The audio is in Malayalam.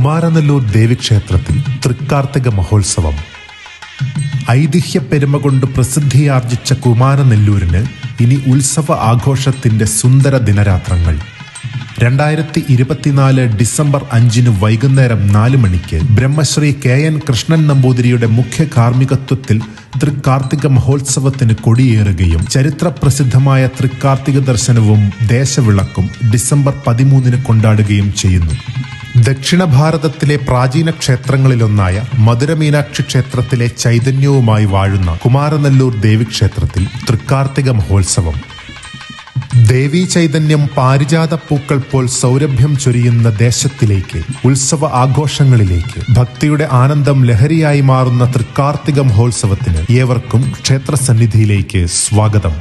കുമാരനെല്ലൂർ ദേവീക്ഷേത്രത്തിൽ തൃക്കാർത്തിക മഹോത്സവം. ഐതിഹ്യ പെരുമ കൊണ്ട് പ്രസിദ്ധിയാർജിച്ച കുമാരനെല്ലൂരിന് ഇനി ഉത്സവ ആഘോഷത്തിന്റെ സുന്ദര ദിനരാത്രങ്ങൾ. 2024 ഡിസംബർ 5 വൈകുന്നേരം 4 മണിക്ക് ബ്രഹ്മശ്രീ KN കൃഷ്ണൻ നമ്പൂതിരിയുടെ മുഖ്യ കാർമ്മികത്വത്തിൽ തൃക്കാർത്തിക മഹോത്സവത്തിന് കൊടിയേറുകയും ചരിത്രപ്രസിദ്ധമായ തൃക്കാർത്തിക ദർശനവും ദേശവിളക്കും ഡിസംബർ 13 കൊണ്ടാടുകയും ചെയ്യുന്നു. ദക്ഷിണ ഭാരതത്തിലെ പ്രാചീന ക്ഷേത്രങ്ങളിലൊന്നായ മധുരമീനാക്ഷി ക്ഷേത്രത്തിലെ ചൈതന്യവുമായി വാഴുന്ന കുമാരനെല്ലൂർ ദേവീക്ഷേത്രത്തിൽ തൃക്കാർത്തിക മഹോത്സവം. ദേവീ ചൈതന്യം പാരിജാത പൂക്കൾ പോൽ സൗരഭ്യം ചൊരിയുന്ന ദേശത്തിലേക്ക്, ഉത്സവ ആഘോഷങ്ങളിലേക്ക്, ഭക്തിയുടെ ആനന്ദം ലഹരിയായി മാറുന്ന തൃക്കാർത്തിക മഹോത്സവത്തിന് ഏവർക്കും ക്ഷേത്രസന്നിധിയിലേക്ക് സ്വാഗതം.